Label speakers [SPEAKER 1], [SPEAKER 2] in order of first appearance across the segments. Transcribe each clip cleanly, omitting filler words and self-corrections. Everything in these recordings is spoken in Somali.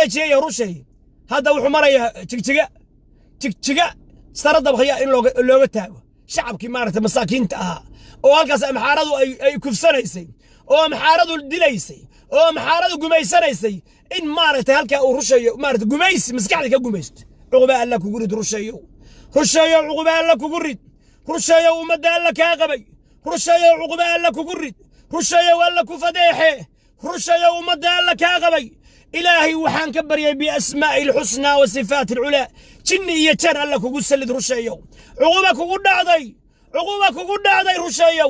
[SPEAKER 1] عيش يا رشي هذا وحمر يا تكتجا استرد بخيا إن لو تاجو شعب كمارة مساكين تها أو هالكاس محارض أي كفسريسي أو محارض الدليسي أو محارض جميسريسي إن مارت هالكا أو رشي مارت جميس مسكعلك جميس عقبال لك وقرد رشي عقبال لك وقرد رشي ومدى لك عقبي رشي عقبال لك وقرد رشي ولك فديحه رشي ومدى لك عقبي إلهي وحان كبر بأسماء الحسنى وصفات العلا جني يتر لك وقسلد رشي عقبك وقرد عضي رشي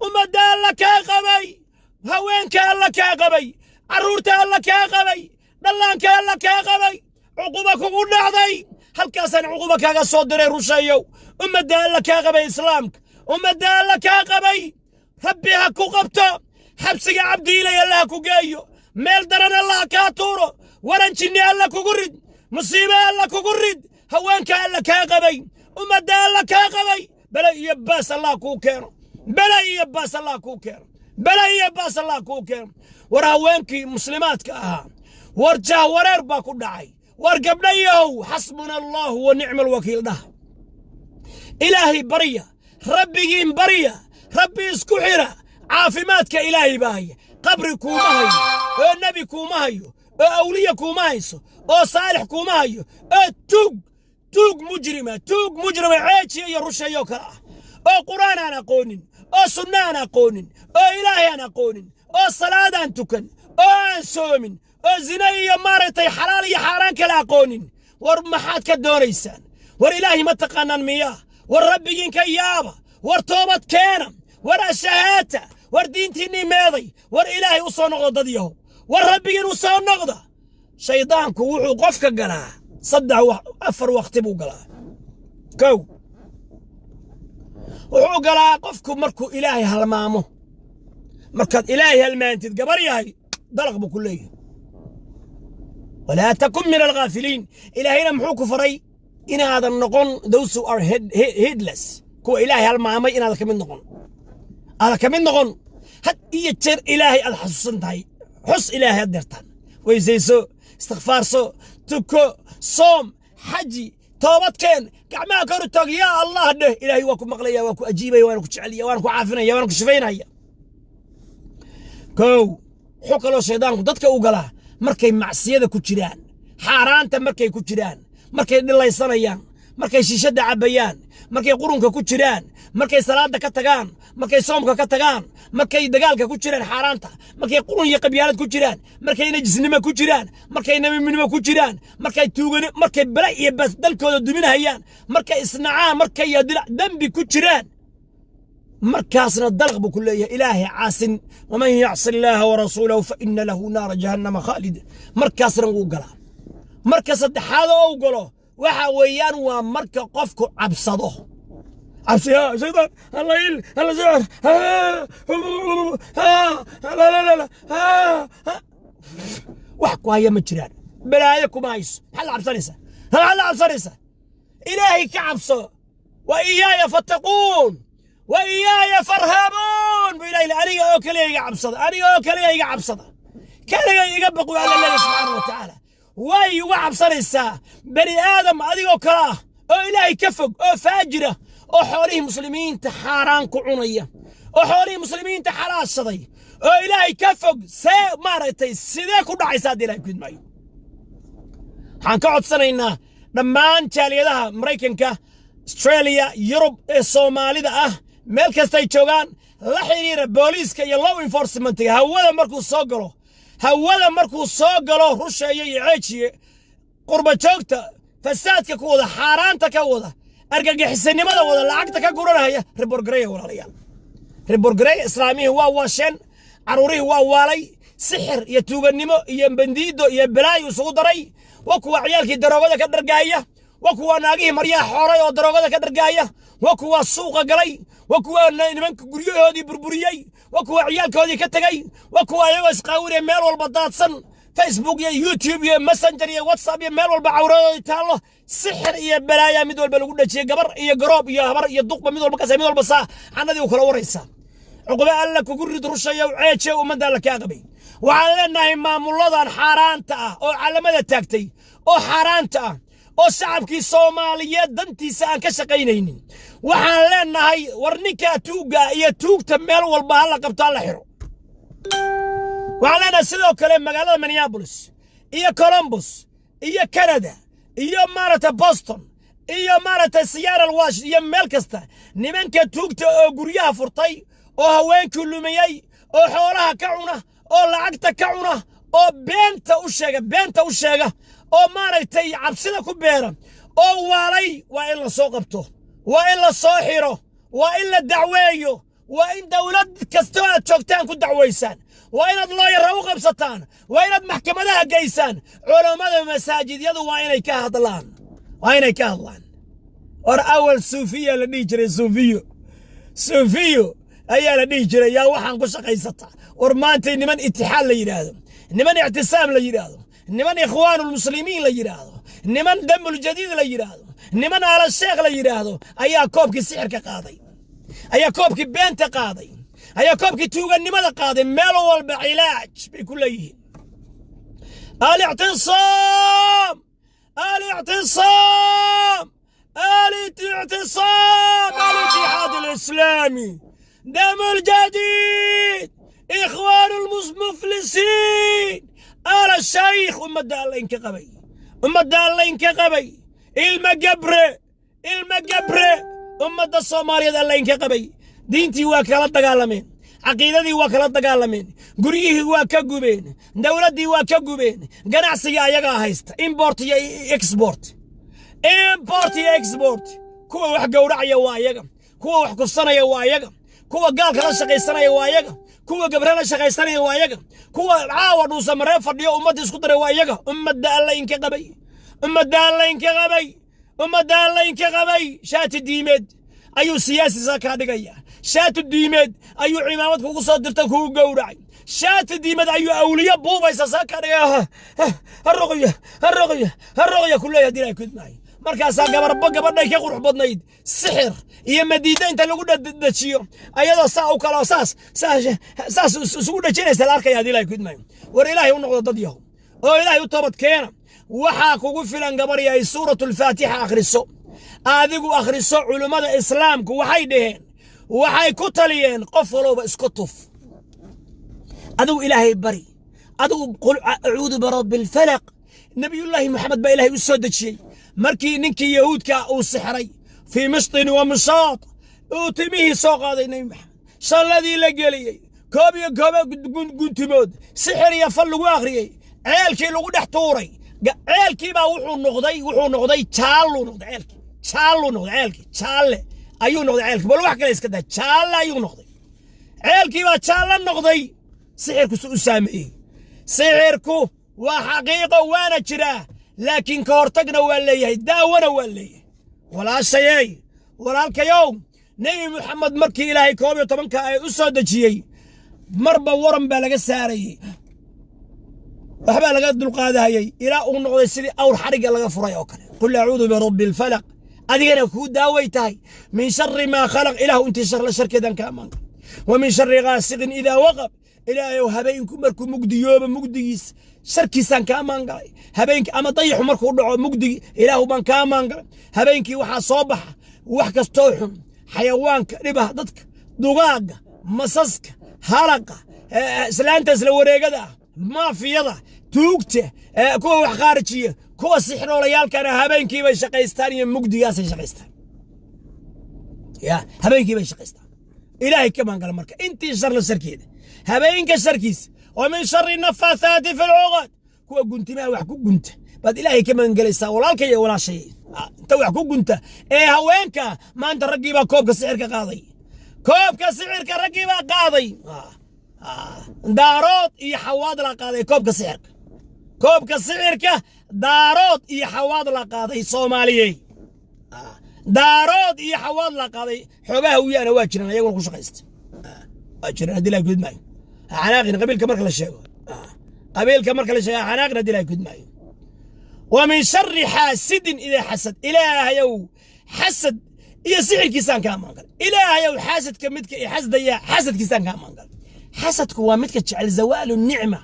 [SPEAKER 1] ومدى لك عقبي هوينك لك عقبي عرورت لك عقبي دلانك لك عقبي عقبك وقرد عضي هل كاسن عقبك هذا صدر رشيو ومدى لك عقبي إسلامك ومدى لك عقبي ربي هكو قبطة حبسك عبدي لي الله كو جايو ميل درن الله كاتورو ورنشني الله كو قرد مصيبة الله كو قرد هوانك الله كاقبي ومدى الله كاقبي بلا يباس الله كو كيرو بلا يباس الله كو كيرو بلا يباس الله كو كيرو وراوانك مسلمات كاها ورجاه ورربا كو دعي ورقبنيه حسبنا الله ونعم الوكيل ده إلهي برية ربي برية ربي اسكحرة عافماتك إلهي باهي قبري كوماهي النبي كوماهي أولية كوماهيسو صالح كوماهي توق مجرمة عيش يا رشيو كراه قرآن أنا قونين سنة أنا قونين إلهي أنا قونين صلاة أنتكن سومن زنايا مارتي حلالي حاران كلا قونين ورمحات كدوريسان ورإلهي ما تقنن مياه والربيين كيابا ورتوبة كانم ورشهاته وردينتني ماضي والإلهي وصل نغضة ديهو والربيين وصل نغضة شيطانك وحو قفك قلاه صدع أفر واختبو قلاه كو وحو قلاه قفكم مركو إلهي هالمامو مركد إلهي هالمانتد قبريهي دلق بكليه ولا تكن من الغافلين إلهينا محوك فري إن هذا النقون those who are headless كو إلهي هالمامي إن هذا كمين نقون هاد يتشير إلهي الحسن تاي حس إلهي الدرتان ويزيسو استغفار سو تكو صوم حجي توبت كين كعما كرتوك يا الله ده إلهي واكو مقليا واكو أجيبي واكو تشعليا واكو عافنا واكو شفينا كو حكلو شيطان ضدك وقلا markay macsiyada ku jiraan xaaraanta markay ku jiraan markay dhilaysanayaan markay shishada cabayaan markay qurunka ku jiraan markay salaada ka tagaan markay soomka ka tagaan markay dagaalka ku jiraan xaaraanta markay qurun iyo qabyaalad ku jiraan markay najisnimo ku jiraan markay nabiminimo ku jiraan markay tuugani markay bala iyo bas dalkooda duminayaan markay isnacaan markay dambi ku jiraan مركزنا الدلغ بكلية إلهي عاسن ومن يعص الله ورسوله فإن له نار جهنم خالد مركزنا وقلا مركز هذا أوقله وحويان ومركز قفك عبصده عبص يا شيطان الله يل الله زعر لا وحكوا هيا مجران بلايكم عايز هل عبصريسة هل عبصريسة إلهي كعبصه وإياي فاتقون وإياي فارهبون بإلهي أني أوكلي عبصده كان يقبقوا على الله سبحانه وتعالى واي وعبصر الساعة بني آدم أدي أوكراه أو إلهي كفق أو فاجرة أو حواليه مسلمين تحاران كعونية أو حواليه مسلمين تحراس صدي أو إلهي كفق مارتي سيداك ودعي سادي إلهي كود مايو حانكوعد سنة إنا لما تالي لها مريكنكا استراليا يوروب الصومالي ده meel kasta ay joogaan la xiriira booliiska iyo law enforcement hawada markuu soo galo rusheeye iyo ceejiye qurba joogta fasaadka ku wada xaaraanta ka wada argagixisanimada wada lacagta ka guranaya reborgrey walaalayaal reborgrey islaamihi waa waasheen caruurihi waa waalay sixir iyo tuuganimo iyo bandiido iyo balaayo isugu daray waa kuwa ciyaalkii daroogada ka dhargaaya waa kuwa naagihii maryaha xooray oo daroogada ka dhargaaya waa kuwa suuqa galay وكوا نمنك قرية هذه بربرية وكوا عيالك هذه كتجي وكوا أيوة سقاوري ميل والبطاطسن فيسبوك يا يوتيوب يا ماسنجر يا واتساب يا ميل والبعورة تعالى سحر يا بلايا مدول بلقولنا شيء قبر يا قراب يا هبر يا دق مدول بكسر مدول بصا عنا ذي وكلا وريسا عقبة قال لك وقرد رشيا وعيشة ومن ذلك يا غبي waxaan leenahay maamuladan xaaraanta ah oo calamada taagtay oo xaaraanta ah oo shacabkii Soomaaliyeed dantiisa aan ka shaqaynaynin waxaan leenahay war ninka tuuga iyo tuugta meel walba la qabto la xiro waxaan leenahay sidoo kale magaalada Minneapolis iyo Columbus iyo Canada iyo maarata Boston iyo maarata Seattle Washington iyo meel kasta nimanka tuugta oo guryaha furtay oo haweenkii lumiyay oo xoolaha ka cuna oo lacagta ka cuna oo beenta u sheega oo maaragtay cabsida ku beeran oo waalay waa in la soo qabto waa in la soo xiro waa in la dacweeyo waa in dawlad kasta aad joogtaan ku dacweysaan waa inaad looyara u qabsataan waa inaad maxkamadaha geysaan culimada masaajidyadu waa inay ka hadlaan war awal suufiya la dhihi jiray suufiyo ayaa la dhihi jiray yaa waxaan ku shaqaysata war maanta niman itixaad la yiraahdo niman i'tisaam la yiraahdo niman ikhwaanul muslimiin la yiraahdo niman damul jadiid la yiraahdo niman ala sheekh la yiraahdo ayaa koobkii sixirka qaaday ayaa koobkii beenta qaaday ayaa koobkii tuuganimada qaaday meel walba cilaaj bay ku leeyihiin الاعتصام الاتحاد الإسلامي دم الجديد إخوان المفلسين على الشيخ أمد الله إنك قبي المقبرة أمد الصومالية الله إنك قبي دينتي واكلت دقالمين عقيدتي واكلت دقالمين قريه واكقبين دولتي واكقبين قناعسي يا هايست إمبورت يا إكسبورت كوا wax gowracaya waa iyaga kuwa wax kufsanaya waa iyaga kuwa gaalka la shaqaysanaya waa iyaga kuwa gabrana shaqaysanaya waa iyaga kuwa caawa dhuusa maree fadhiyo ummadda isku daray waa iyaga ummadda alla inka qabay shaati diimeed ayuu siyaasi ka dhigaya shaati diimeed ayuu cimaamad kugu soo dirta kugu gowracay shaati diimeed ayuu awliya buubaysa ka dhigaya harroqya kulleeyahay dilay kudmay markaasaa gabadhay ka qurux badnayd sixir iyo madiida inta lagu dhadhajiyo ayadoo saa u kala saas isugu dhajinaysa la arkaya dilay kudmay war ilaahay u noqdo dad yahow oo ilaahay u toobad keena waxaa kugu filan gabar yahay suuratul faatiha akhriso adigu akhriso culimada islaamku waxay dhaheen waxay ku taliyeen qof walba isku tuf adigu ilaahay bari adigu qul a'uudu birabbil falaq nabiyullaahi maxamed baa ilaahay u soo dejiyay markii ninkii yahuudka uu sixray fii mistin wa mishaat uu timihii soo qaaday nabi maxamed salladii la geliyey koob iyo guntimood sixir iyo fal lagu akhriyey ceelkii lagu dhex tuuray ceelkii baa wuxuu noqday jaallu noqday jaalle ayuu noqday ceelkii bal wax kale iska daa jaalle ayuu noqday ceelkii baa jaalle noqday sixirku u saameeyey sixirku waa xaqiiqo waana jiraa laakiin ka hortagna waa leeyahay daawana waa leeyahay walaashayay walaalkayow nabi maxamed markii ilaahay 11 ay u soo dejiyey marba waran baa laga saarayay waxba laga dulqaadayay ilaa uu noqday sidii awr xariga laga furay oo kale qul a'uudu bi rabbil falaq adigana ku daawaytahay min sharri ma khalaq ilahu inti shar la sharkeedan ka amaan wa min sharri ghasiqin idha waqab ilaahay habeenku markuu mugdiyooba mugdigiis sharkiisan ka amaan galay habeenki ama dayax markuu dhaco mugdi ilaahu baan ka amaan galay habeenkii waxa soo baxa wax kasto xun xayawaanka dhibaha dadka dugaaga masaska halaqa islaanta isla wareegada maafiyada tuugta kuwa wax qaarijiya kuwa sixroolayaalkana habeenkii bay shaqaystaan iyo mugdigaas ay shaqaystaan ya habeenkii bay shaqaystaan ilaahay ka amaan galay marka intii shar la sharkeeda habeenka sharkiis ومن شر النفاثات في العقد كوا قنت ما وحكو قنت بعد إلهي كمان جلسة ولا الكي ولا شيء أنت وحكو قنت إيه هوينك ما أنت رقيبة كوب كسعر كقاضي كوب كسعر كرقيبة قاضي دارات يحواد القاضي كوب كسعر دارات يحواد القاضي صومالي دارات يحواد القاضي حباه ويانا واجرنا يقول كل شقيست واجرنا دي لا قد معي عناقنا قبيل كمرك للشيء قبيل كمرك للشيء عناقنا دي لا يكون معي ومن شر حاسد إذا حسد إله يو حسد يسعر كيسان كامان قال إله يو حاسد كمدك حسد يا حسد كيسان كامان قال حسدك وامدك تجعل زوال النعمة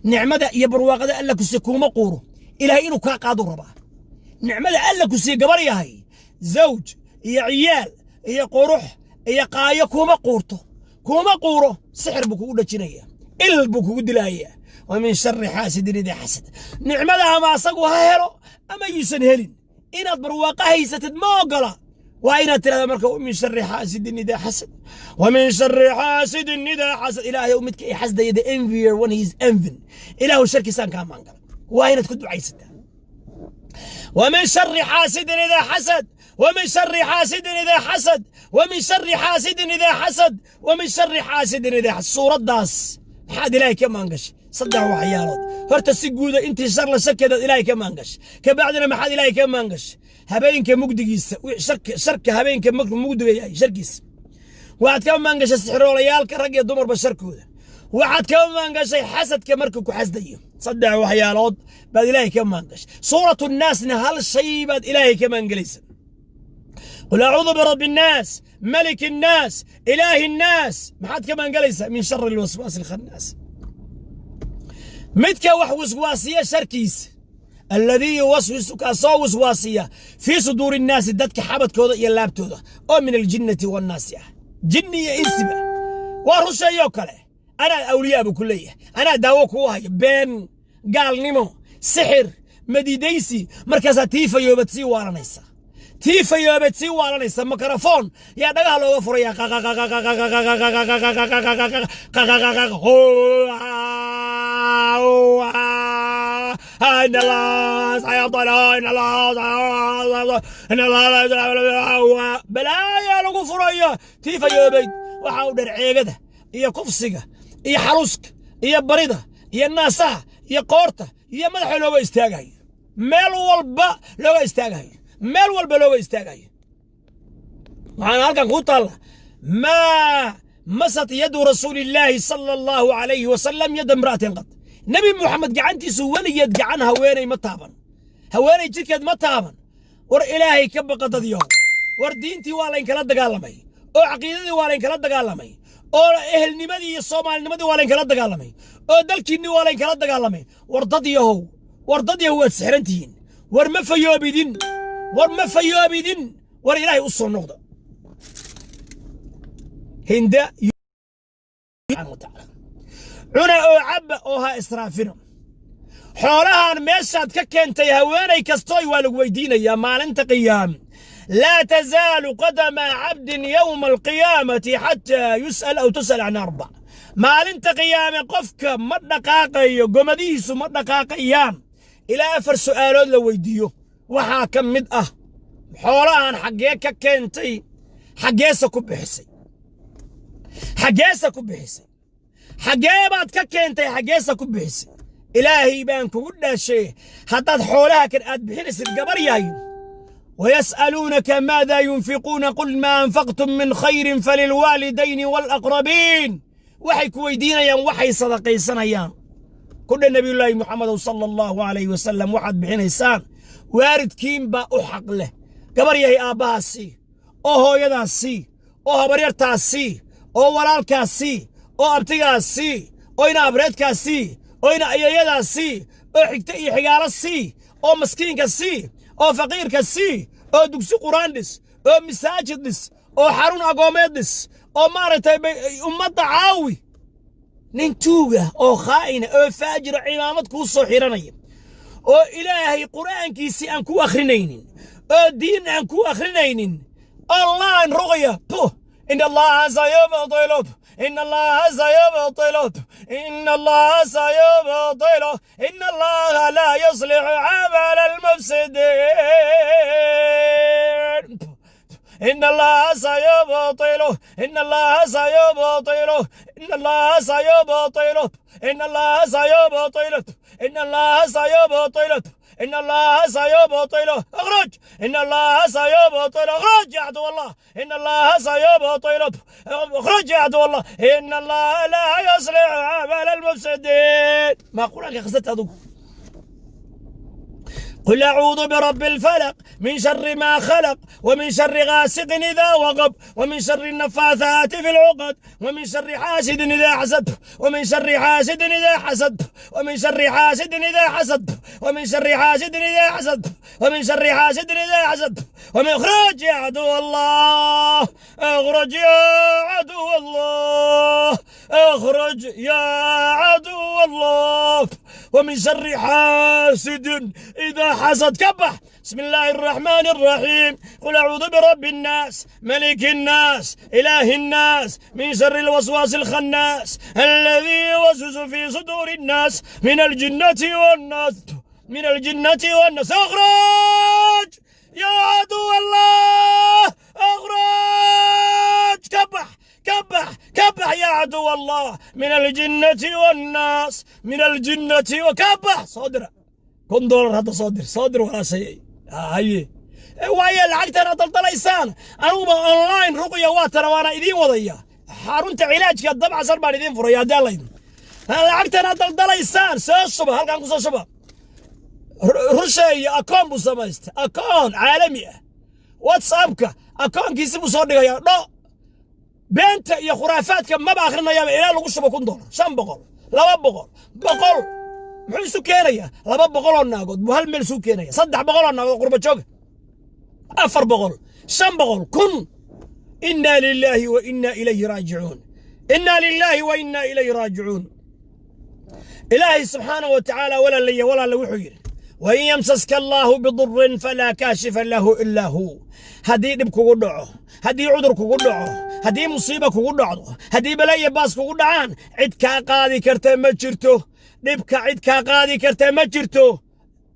[SPEAKER 1] نعمة يا برواقة ألا كسي كوما قورو إلهي إنو كا قادو ربا نعمة ألا كسي قبر يا هي زوج يا عيال يا قروح يا قاية كوما قورتو كوما قورو سحر بكو جنية إل بكو دلاية ومن شر حاسد إذا حسد نعمة ما صقوا هيرو أما يسن هلين إن برواقة هي ستدموقلا وأين ترى مركو من شر حاسد إذا حسد ومن شر حاسد إذا حسد إلهي يومك حسد يد envier when he's envying إله الشرك سان كان مانقل وأين تكون عيسد ومن شر حاسد إذا حسد ومن شر حاسد إذا حسد ومن شر حاسد إذا حسد ومن شر حاسد إذا حسد سورة داس حاد إلهي كم أنقش صدقوا عيالات هرت السجودة أنت شر لشكد إلهي كم أنقش كبعدنا ما حد إلهي كم أنقش هبينك مقدقيس شرك هبينك مقدقي شركيس وعد كم أنقش السحر وليالك رجع دمر بشركوده وعد كم أنقش حسد كمركك وحسديه صدقوا عيالات بعد إلهي كم أنقش صورة الناس نهال الشيء بعد إلهي كم أنقليس قل أعوذ برب الناس ملك الناس إله الناس ما حد كمان قليس من شر الوسواس الخناس متك وسواسية شركيس الذي يوسوس كصو وسواسية في صدور الناس دتك حبت كودا يلابتو أو من الجنة والناس جنية إنسبة ورشا يوكله أنا أولياء بكلية أنا داوك واهي بين قال نمو سحر مديديسي مركزاتي فيوبتسي وارنيسا تيفا يوبتسي وارنيسا ميكروفون يا دغا لوغا فريا إن الله سيطلع إن الله إن الله بلايا لوغا فريا تيفا يوبيد وحاودر عيقده يا كفسقه يا حروسك يا بريده يا الناسه يا قورته يا مدح لوغا استاغاي ميل والبا لوغا استاغاي ميل والبا لوغا استاغاي معنا هلكن كو طال ما مست يد رسول الله صلى الله عليه وسلم يد امرأة قط نبي محمد قعنتي سواني يد قعنها هويني ما تابن هويني جيكد ما تابن ور إلهي كبقى ديو ور دينتي والين كلا دقالمي او عقيدتي والين كلا دقالمي oo ehelnimadii iyo Soomaalinimadii waa leen kala dagaalamay oo dalkiinni waa leen kala dagaalamay wardadiyahow waad sixrantihiin war ma fayoobidin war Ilaahay u soo noqdo hinda cuna oo cabba oo ha israafina xoolahan meeshaad ka keentay haweenay kastoo waa lagu weydiinayaa maalinta qiyaam لا تزال قدم عبد يوم القيامة حتى يسأل أو تسأل عن أربع ما لنت قيام قفك مدقاقي قمديس مدقاقيام إلى أفر سؤالون لو يديو وحاكم مدأه حولان حقيك كنتي حقيسك بحسي حقيبات كنتي حقيسك بحسي إلهي بانك قلنا شيء حتى حولها كان أدبحنس القبر يايو ويسألونك ماذا ينفقون قل ما أنفقتم من خير فللوالدين والأقربين وحي كويدين يا وحي صدقي سنيان كل النبي الله محمد صلى الله عليه وسلم وحد بحين إنسان وارد كيم با أحق له قبر يهي آباسي أو هو يداسي أو هبريرتاسي أو ولالكاسي أو أبتغاسي أو إنا أبريدكاسي أو إنا أياداسي أو حكتئي حقالسي أو مسكينكاسي أو فقير كسي أو دكسي قرآن دس أو مساجد دس أو حارون أقوميد دس أو مارتي أمد عاوي ننتوغة أو خائنة أو فاجر عمامت كو صحيرانية أو إلهي قرآن كيسي أنكو أخرينين أو دين أنكو أخرينين الله أن رغية إن الله سيبطل إن الله سيبطل إن الله سيبطل إن الله لا يصلح عمل المفسدين إن الله سيبطل إن الله سيبطل إن الله سيبطل إن الله سيبطل إن الله سيبطل إن الله سيبطل اخرج إن الله سيبطل اخرج يا عدو الله إن الله سيبطل اخرج يا عدو الله إن الله لا يصلح عمل المفسدين ما قولك يا خزت هذوك قل أعوذ برب الفلق من شر ما خلق ومن شر غاسق إذا وقب ومن شر النفاثات في العقد ومن شر حاسد إذا حسد ومن شر حاسد إذا حسد ومن شر حاسد إذا حسد ومن شر حاسد إذا حسد ومن شر حاسد إذا حسد ومن اخرج يا عدو الله اخرج يا عدو الله اخرج يا عدو الله ومن شر حاسد إذا حسد كبح. بسم الله الرحمن الرحيم. قل أعوذ برب الناس ملك الناس إله الناس من شر الوسواس الخناس الذي يوسوس في صدور الناس من الجنة والناس من الجنة والناس. اخرج يا عدو الله اخرج كبح كبح كبح يا عدو الله من الجنة والناس من الجنة وكبح. صدر كن دولار هذا صدر ولا شيء. هاي وهي العقدة طلطليسان أنا أونلاين رقية واتر وأنا إذين وضيع حارونت علاج قد ضبع صار بعدين فريا دالين العقدة طلطليسان سأصبح هل كان قصة شباب رشي أكون بسماست أكون عالمي واتسابك أكون كيسي بصور يا لا بنت يا خرافات كم ما بآخرنا يا إلى لو شباب كن دولار شن بقول لا بقول محل سكينية لا بقول الناقد بهال مل سكينية صدق بقول الناقد قرب شوك أفر بقول شن بقول كن إنا لله وإنا إليه راجعون إنا لله وإنا إليه راجعون. إلهي سبحانه وتعالى ولا لي ولا لوحير وإن يمسسك الله بضر فلا كاشف له إلا هو. هدي دبك ودعه هدي عذرك ودعه هدي مصيبك ودعه هدي بلاي باسك ودعان عدك قاضي كرته ما جرته دبك عدك قاضي كرته ما جرته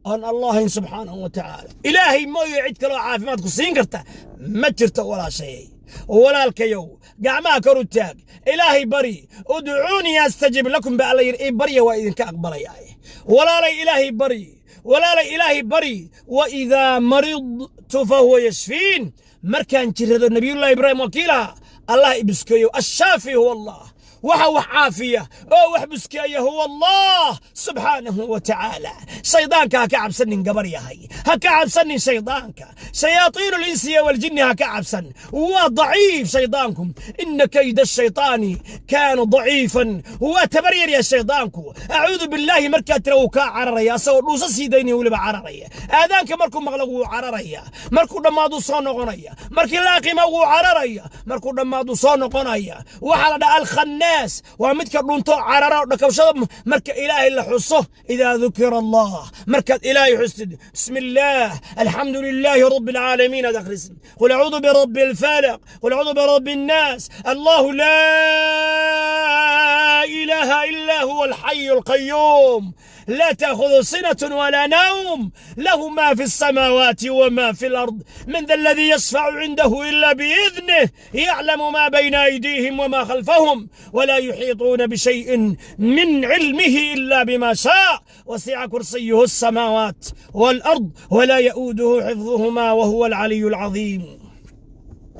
[SPEAKER 1] أن الله سبحانه وتعالى إلهي ما يعدك لو عافماتك سين كرته ما جرته ولا شيء ولا الكيو قعما كروتاك إلهي بري ادعوني أستجب لكم بألي بري وإذن كأقبل ياي ولا لي إلهي بري ولا لي إلهي بري وإذا مرضت فهو يشفين. مركان جرد النبي الله إبراهيم وكيلها الله يبسكيه الشافي هو الله وحو عافية أو وحبسكيه هو الله سبحانه وتعالى. شيطانك هكعب سن قبريا هي هكعب سن شيطانك شياطين الإنس والجن هكعب سن وضعيف شيطانكم إن كيد الشيطان كان ضعيفا وتبرير يا شيطانكم. أعوذ بالله مركات روكا عرريا سو دوس سيديني ولبا عرريا آذانك مركو مغلقو عرريا مركو دمادو صونو قنيا مركي لاقي مغو عرريا مركو دمادو صونو قنيا وحلد الخناس ومتك رونتو عررا دكوشد مرك إلهي اللي حصه إذا ذكر الله مركز إلهي حسد. بسم الله الحمد لله رب العالمين دخل. قل أعوذ برب الفلق قل أعوذ برب الناس الله لا إله إلا هو الحي القيوم لا تأخذ سنة ولا نوم له ما في السماوات وما في الأرض من ذا الذي يشفع عنده إلا بإذنه يعلم ما بين أيديهم وما خلفهم ولا يحيطون بشيء من علمه إلا بما شاء وسع كرسيه السماوات والأرض ولا يؤوده حفظهما وهو العلي العظيم.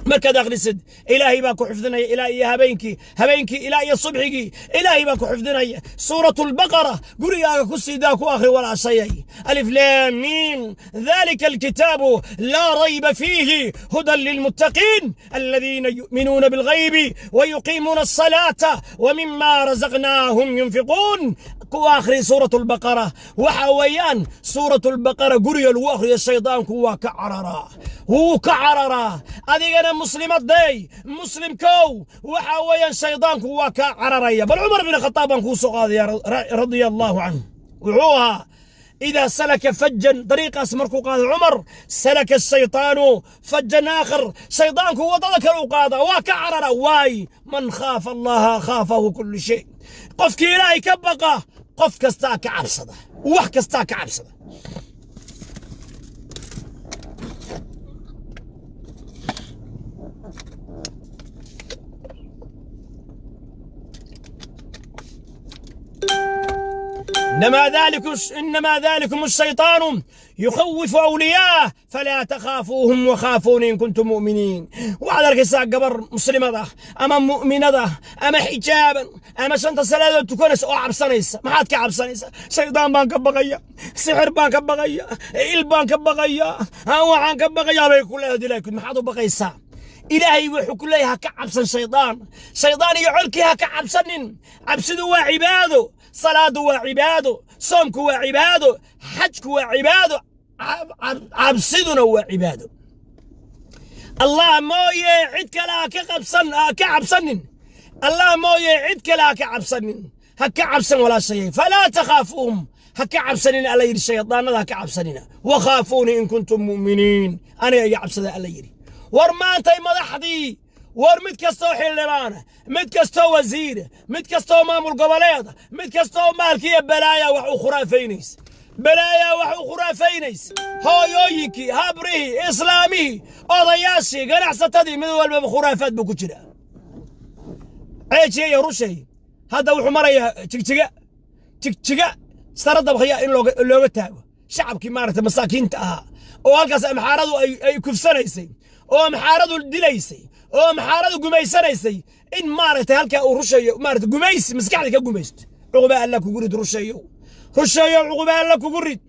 [SPEAKER 1] مركز أغرسد إلهي باكو حفظنا إلهي هبينك إلهي صبحك إلهي باكو حفظنا. سورة البقرة قرية كسيداكو آخر ولا شيء. ألف لام ميم ذلك الكتاب لا ريب فيه هدى للمتقين الذين يؤمنون بالغيب ويقيمون الصلاة ومما رزقناهم ينفقون. آخر سورة البقرة وحويان سورة البقرة قرية الواخر الشيطان كوا كعررا هو كعررا أنا مسلمات دي مسلم كو وحويان شيطان كوا كعررية. بل عمر بن الخطاب كو سقاضي رضي الله عنه وعوها إذا سلك فجا طريق اسمركو قال عمر سلك الشيطان فجا آخر شيطان كو وضلك الوقاضة وكعررا واي من خاف الله خافه كل شيء. قفك إلهي كبقى قف كستاك عبصده وح كستاك عبصده. إنما ذلكم الشيطان يخوف أولياءه فلا تخافوهم وخافون إن كنتم مؤمنين. وعلى ركسا قبر مسلمة ده أما مؤمنة ده أما حجابا أما شنطة سلالة تكون عب سنيسة ما حد كعب سنيسة شيطان بان كبغية سحر بان كبغية إل بان كبغية هوعان كبغية بيقول له دلائكم ما حد بغيسا إلهي وحو كلها كعبسن شيطان يعلكها كعبسن عبسدوا وعباده صلاة وعباده صومك وعباده حجك وعباده عبسدنا وعباده الله ما يعد كلا كعبسن الله ما يعد كلا كعبسن هكعبسن ولا شيء فلا تخافوهم هكعبسن علي الشيطان لا كعبسننا وخافوني إن كنتم مؤمنين أنا يعبسن علي ورمانتي مدحدي ورمد كستو حلبانه مد كستو وزيره مد كستو مامور قبليضه مد كستو مالكيه بلايا وحو خرافينيس هويويكي هابريه اسلامي odayaashii ganacsatadii mid walba khuraafaad buu ku jira ceejiye rushay hadda wuxuu marayaa jigjiga sarada baqaya in looga taago shacabkii maaragtay masaakiinta ah oo halkaas amxaaradu ay kufsanaysay oo amxaaradu dilaysay oo amxaaradu gumaysanaysay in maaragtay halka uu rushayo maaragtay gumaysi maskaxda ka gumaysto cuquba alla ku gurid rushayo cuquba alla ku gurid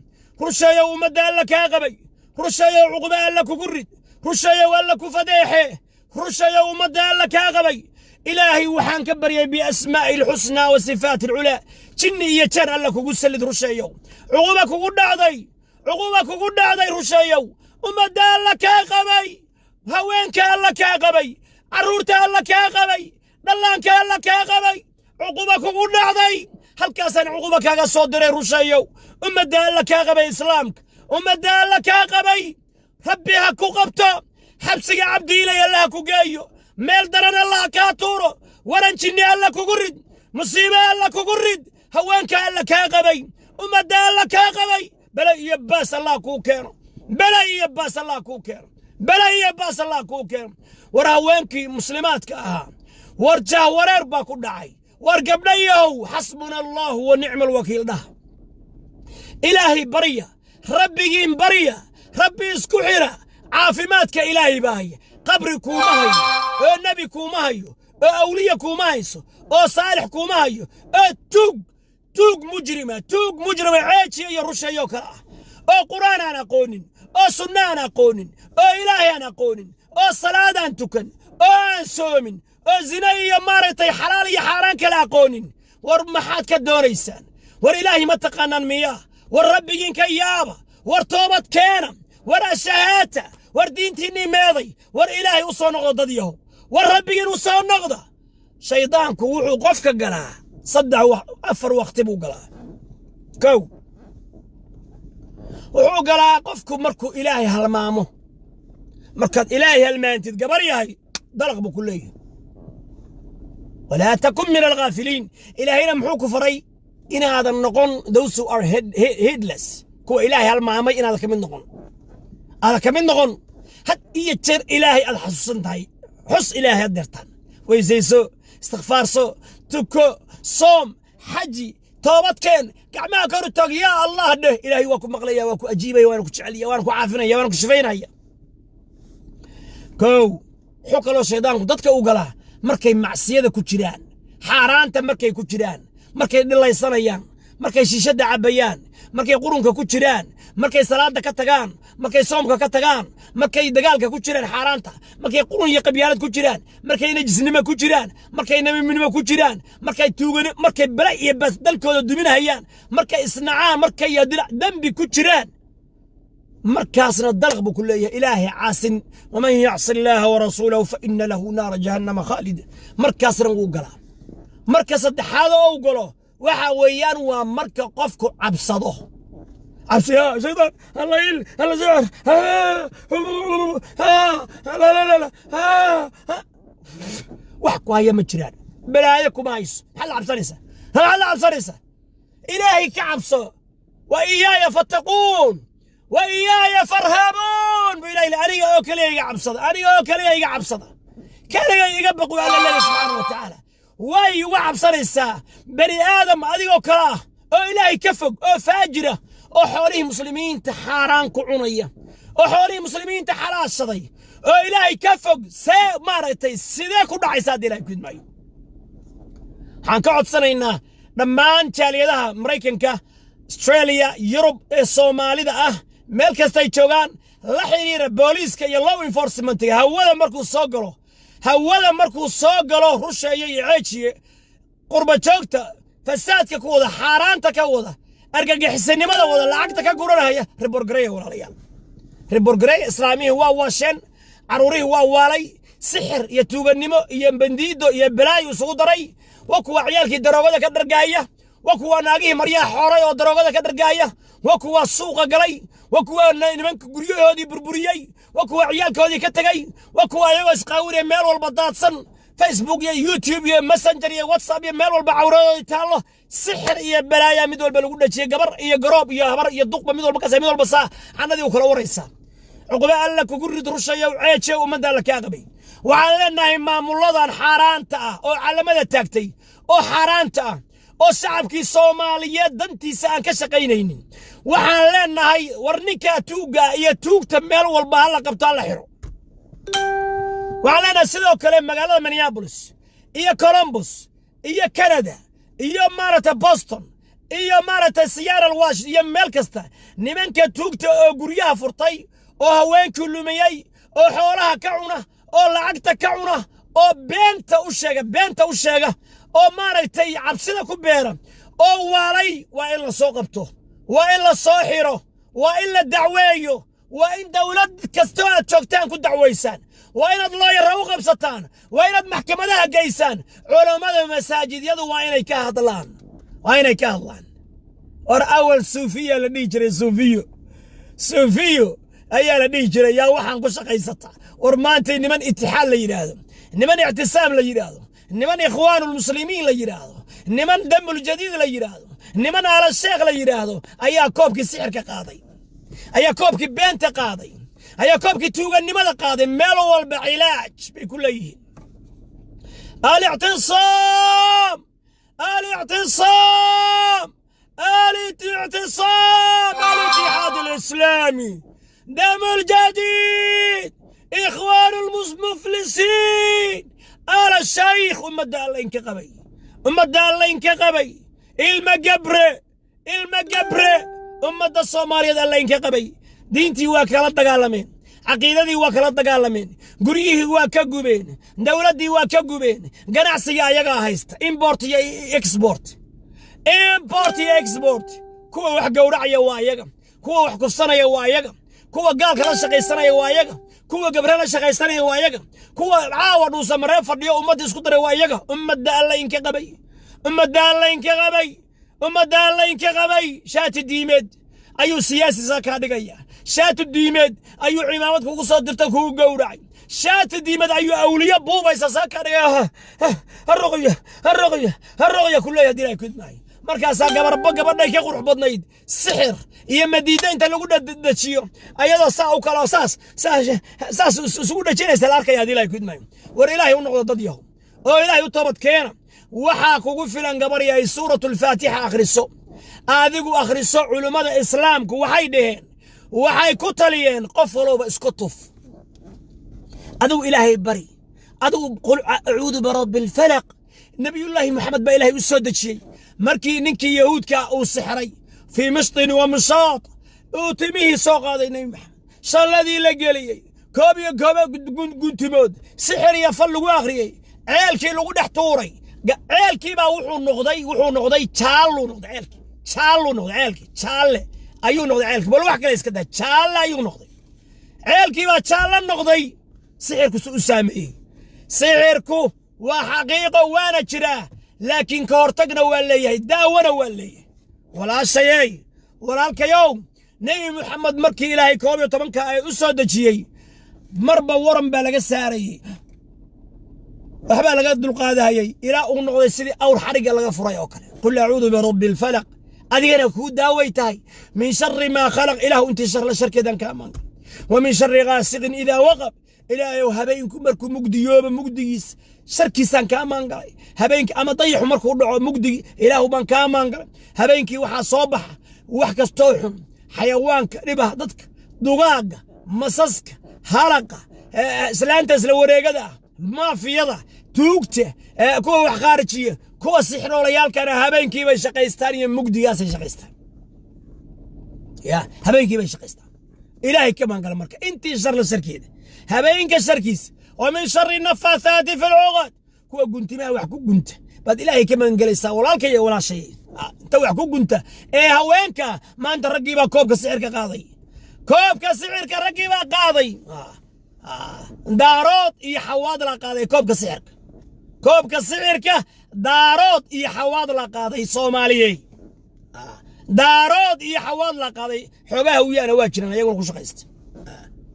[SPEAKER 1] rushayo umada alla ka qabay rushayo cuquba alla ku gurid rushayo alla ku fadeexe rushayo umada alla ka qabay ilaahi waxaan ka baryay bi asmaa'il husna wa sifatil ula jinni iyo jar alla kugu salid rushayo cuquba kugu dhacday rushayo umada alla ka qabay haweenka alla ka qabay caruurta alla ka qabay dhallaanka alla ka qabay cuquba kugu dhacday halkaasaan cuquba kaaga soo diray rushayo umada alla ka qabay islaamka umada alla ka qabay rabbi ha ku qabto xabsiga cabdiilay alla ku geeyo meel daran alla ka tuuro waran jinni alla kugu rid musiiba alla kugu rid haweenka alla ka qabay umada alla ka qabay bala iyo baas alla ku keeno war haweenkii muslimaadka ahaa war jahwareer baa ku dhacay war gabdhayow xasbuna allah wa ni'mal wakiil dhah ilaahi bariya rabbigiin bariya rabbi isku xira caafimaadka ilaahi baahaya qabri kuuma hayo oo nabi kuuma hayo oo awliya kuuma hayso oo saalix kuuma hayo oo tuug mujrima ceejiye iyo rushayo kala ah oo quraan aan aqoonin oo sunna aan aqoonin oo ilaahi aan aqoonin oo salaad aan tukan oo aan soomin oo zina iyo maaragtay xalaal iyo xaaraan kala aqoonin war maxaad ka doonaysaan war ilaahi ma taqaanaan miyaa war rabbigiin ka yaaba war toobad keena war ashahaata war diintiinii meeday war ilaahi u soo noqdo dad yahow war rabbigiin u soo noqda shaydaanku wuxuu qofka galaa afar waqti buu galaa kow wuxuu galaa qofku markuu ilaahay halmaamo markaad ilaahay halmaantid gabar yahay dalaq buu ku leeyahay walaa takun min alghaafiliin ilaahayna muxuu ku faray inaadan noqon those who are heedless kuwa ilaahay halmaamay inaadan ka mid noqon had iyo jeer ilaahay aad xasuusan tahay xus ilaahay aad dirtaan weysayso istighfaarso tuko soom xaji toobadkeen gacmaha kor u taag yaa allah dheh ilaahay waa ku maqlaya waa ku ajiibaya waan ku jeceliya waan ku caafinaya waan ku shifaynaya kow wuxuu kaloo shaydaanku dadka u galaa markay macsiyada ku jiraan xaaraanta markay ku jiraan markay dhilaysanayaan markay shiishada cabayaan markay qurunka ku jiraan markay salaada ka tagaan markay soomka ka tagaan markay dagaalka ku jiraan xaaraanta markay qurun iyo qabyaalad ku jiraan markay najisnimo ku jiraan markay nabiminimo ku jiraan markay tuugani markay bala iyo bas dalkooda duminayaan markay isnacaan markay dambi ku jiraan markaasna dalq buu ku leeyahay ilaahi caasin waman yacsi illaaha warasuulahu fa ina lahu naara jahannama khaalid markaasna wuu galaa marka saddexaad oo u galo waxa weeyaan waa marka qofku cabsado cabsiya shaytaan allayl alla sicir wax ku haya ma jiraan balaayo kuma hayso maxaad la cabsanaysa ilaahay ka cabso wa iyaaya fattaquun wa iyaaya farhabuun bilahi aniga oo kaliya iga cabsada kaliya iga baqo alla subhanahu wa ta'ala way uga cabsanaysaa bani aadam adigoo kala oo ilaahay ka fog oo faajira oo xoolihii muslimiinta xaaraan ku cunaya oo xoolihii muslimiinta xalaashaday oo ilaahay ka fog see maaragtay sidee ku dhacaysaa haddii ilaahay ku idmaayo waxaan ka codsanaynaa dhammaan jaaliyadaha maraykanka australia yurub ee soomaalida ah meel kastay joogaan la xiriira booliiska iyo law enforcementiga hawada markuu soo galo rusheeye iyo ceejiye qurba joogta fasaadka ku wada xaaraanta ka wada argagixisanimada wada lacagta ka guranaya riborgareeya walaalayaal riborgareey islaamihii waa waasheen caruurihii waa waalay sixir iyo tuugannimo iyo bandiido iyo balaayo isugu daray waa kuwa ciyaalkii daroogada ka dhargaaya waa kuwa naagihii maryaha xooray oo daroogada ka dhargaaya waa kuwa suuqa galay waa kuwa nimanka guryahoodii burburiyey waa kuwa ciyaalkoodii ka tegay waa kuwa ayagoo isqaawinaya meel walba daadsan Facebook iyo YouTube iyo Messenger iyo WhatsApp iyo meel walba cawradoodii taallo sixir iyo balaaya mid walba lagu dhajiyay gabar iyo garoob iyo habar iyo duqba mid walba mid walba saa xanadii u kala waraysa cuquba alla kugu rid rushayo ceeje ummadda la ka qabay waxaan leenahay maamuladan xaaraanta ah oo calamada taagtay oo xaaraanta ah oo shacabkii Soomaaliyeed dantiisa aan ka shaqaynaynin waxaan leenahay war ninka tuuga iyo tuugta meel walba la qabto la xiro waxaan leenahay sidoo kale magaalada Minneapolis iyo Columbus iyo Canada iyo maarata Boston iyo maarata Seattle Washington iyo meel kasta nimanka tuugta oo guryaha furtay oo haweenku lumiyay oo xoolaha ka cuna oo lacagta ka cuna oo beenta u sheega oo maaragtay cabsida ku beera oo waalay waa in la soo qabto waa in la soo xiro waa in la dacweeyo waa in dawlad kasta aad joogtaan ku dacweysaan waa inaad looyar u qabsataan waa inaad maxkamadaha geysaan culimada masaajidyadu waa inay ka hadlaan war awal suufiya la dhihi jiray suufiyo ayaa la dhihi jiray yaa waxaan ku shaqaysataa war maanta niman itixaad la yiraahdo niman i'tisaam la yiraahdo niman ikhwaanul muslimiin la yiraahdo niman damul jadiid la yiraahdo niman ala sheekh la yiraahdo ayaa koobkii sixirka qaaday ayaa koobkii beenta qaaday ayaa koobkii tuuganimada qaaday meel walba cilaaj bay ku leeyihiin الاعتصام الاتحاد الإسلامي دم الجديد إخوان المفلسين على الشيخ أمد الله إنك قبي المقبرة أمد الصومالية الله إنك قبي دينتي واكلت دقالمين عقيدتي واكلت دقالمين قريه واكقبين دولتي واكقبين قناعسي يا هايست إمبورت يا إكسبورت كوا wax gowracaya waa iyaga kuwa wax kufsanaya waa iyaga kuwa gaalka la shaqaysanaya waa iyaga kuwa gabar la shaqaysanaya waa iyaga kuwa caawa dhuusa maree fadhiyo ummadda isku daray waa iyaga ummadda alla inka qabay shaati diimeed ayuu siyaasi ka dhigaya shaati diimeed ayuu cimaamad kugu soo dirta kugu gowracay shaati diimeed ayuu awliya buubaysa ka dhigaya harroqya kulleeyahay dilay kudmay markaas gabadhay ka qurux badnayd sixir iyo madiida inta lagu dhajiyo ayadoo saa u kala saas isugu dhajinaysa la arkaya dilay kudmay war ilaahay u noqdo dad yahow oo ilaahay u toobad keena waxa kugu filan gabar yahay suuratul faatiha akhriso adigu akhriso culimada islaamku waxay dhaheen waxay ku taliyeen qof walba isku tuf adigu ilaahay bari adigu qul a'uudu bi rabbil falaq nabiyullaahi maxamed baa ilaahay u soo dajiyay markii ninkii yahuudka uu sixray fi mistin wa mishaat uu timihii soo qaaday nabi maxamed shalladii la geliyay koob iyo guntimood sixir iyo fal lagu akhriyay ceelkii lagu dhex tuuray ceelkii baa wuxuu noqday jaallu noqday jaalle ayuu noqday ceelkii bal wax kale iska daa jaalle ayuu noqday ceelkii baa jaalle noqday sixirku u saameeyey sixirku waa xaqiiqo waana jiraa laakiin ka hortagna waa leeyahay daawana waa leeyahay walaashayay walaalkayow nabi maxamed markii ilaahay 11 ay u soo dajiyay marba waran baa laga saarayay waxba laga dulqaadayay ilaa uu noqday sidii awr xariga laga furay oo kale qul a'uudu bi rabbil falaq adigana ku daawaytahay min sharri ma khalaq ilahu inti shar la sharkeedan ka amaan wa min sharri ghasiqin idha waqab ilaahay habeenku markuu mugdiyooba mugdigiis sharkiisaan kaa maangalay habeenkii ama dayaxu markuu dhaco mugdigi ilaahu baan kaa maangalay habeenkii waxaa soo baxa wax kastoo xun xayawaanka dhibaha dadka dugaaga masaska halaqa islaanta isla wareegada maafiyada tuugta kuwa wax qaarijiya kuwa sixroolayaalkana habeenkii bay shaqaystaan iyo mugdigaasay shaqaystaan ya habeenkii bay shaqaystaan ilaahay ka maangala marka intii shar la sharkeeda habeenka sharkiisa ومن شر النفاثات في العقد كوا قنت ما وحكو قنت بعد إلهي كمان جلسا ولا الكي ولا شيء أنت وحكو قنت إيه هوينك ما أنت رقيبة كوب كسعرك قاضي كوب كسعرك رقيبة قاضي دارات إيه حواد لا قاضي كوب كسعرك كوب كسعرك دارات إيه حواد لا قاضي صومالي دارات إيه حواد لا قاضي حباه ويانا واجرنا يقول كل شقيست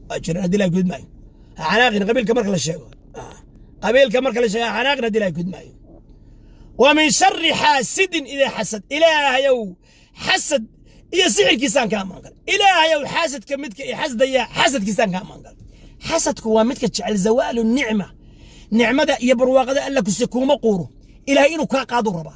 [SPEAKER 1] واجرنا دي لا يقول معي عناقنا قبيل كمرك للشيء قبيل كمرك للشيء عناقنا دي لا يكون معي ومن شر حاسد إذا حسد إله يو حسد إيا سحر كيسان كامان قال إله يو حاسد كمتك حسد يا حسد كيسان كامان قال حسد كوامتك تشعل زوال النعمة نعمة دا يبرواق دا ألا كسي كوما قورو إله إنو كاقادو ربا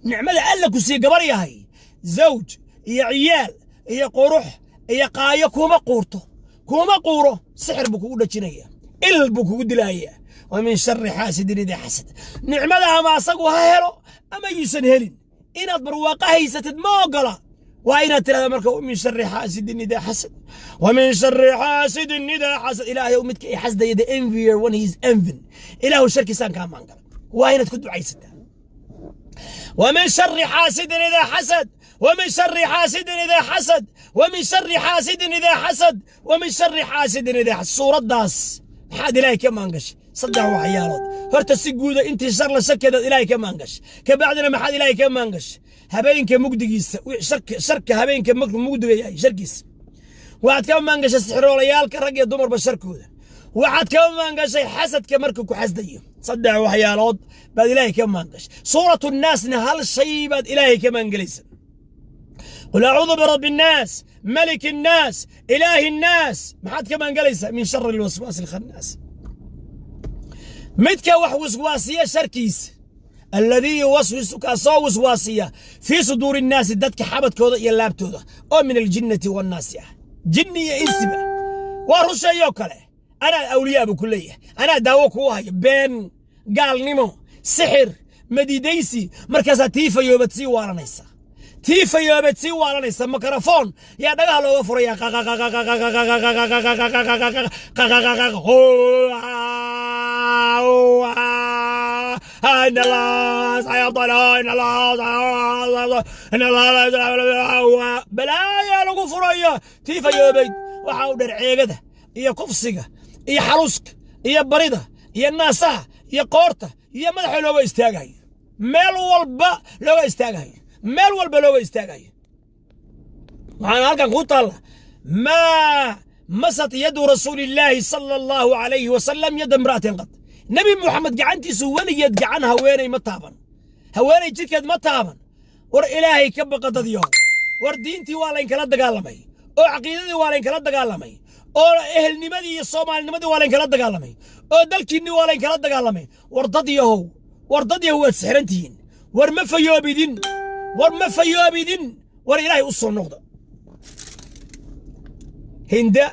[SPEAKER 1] نعمة دا ألا كسي قبر يا هاي زوج يا عيال يا قروح يا قايا كوما قورتو كوما قورو سحر بكو دجنيا إل بكو دلايا ومن شر حاسد إذا حسد نعملها ما صقوا هيرو أما يسنهلين إن برواقها يستد ما قلا وإن ترى مركو ومن شر حاسد إذا حسد ومن شر حاسد إذا حسد إلهي ومتك حسد يد envier when he's envying إله الشرك سان كان مانقل وإن تكدو عيسد ومن شر حاسد إذا حسد ومن شر حاسد إذا حسد ومن شر حاسد إذا حسد ومن شر حاسد إذا حسد سورة داس حاد إلهي كمان قش صدعوا عيالات هرت السجودة أنت شر لسكدة إلهي كمان قش كبعدنا ما حد إلهي كمان قش هبينك مقدقيس شرك هبينك مقدقي شركيس وعد كمان قش السحر وليال كرقي دمر بالشركودة وعد كمان قش حسد كمركك وحسديه صدعوا عيالات بعد إلهي كمان قش سورة الناس نهال الشيء بعد إلهي كمان قليس قل أعوذ برب الناس ملك الناس إله الناس ما حد كمان قال من شر الوسواس الخناس متك وسواسية شركيس الذي يوسوس كأصا وسواسية في صدور الناس دتك حبت كودا يلاب تودا أو من الجنة والناس جنية إنسبة ورشا يوكله أنا أولياء بكلية أنا داوك وهاي بين قال نمو سحر مديديسي مركزاتي فيوبتسي وانا نيسا تيفا يوبتسي وانا نيسا ميكروفون يا دغا لوغا فريا ان الله سيطلع ان الله بلايا لوغا فريا تيفا يوبيد waxaa u dhar ceegada iyo kufsiga iyo xaluska iyo barida iyo naasaha iyo qoorta iyo madaxa looga istaagayo meel walba looga istaagayo meel walba looga istaagayo waxaan halkan ku taala ma masat yadu rasuulillahi sallallahu alayhi wasallam yad imra'atin qad nabi muhammad gacantiisu waligeed gacan haweenay ma taaban haweenay jidkeed ma taaban war ilaahay ka baqadadiyo war diintii waa layn kala dagaalamay oo caqiidadii waa layn kala dagaalamay oo ehelnimadii iyo soomaalinimadii waa layn kala dagaalamay oo dalkiinni waa layn kala dagaalamay war dad yahow waad sixrantihiin war ma fayoobidin war ilaahay u soo noqda hinda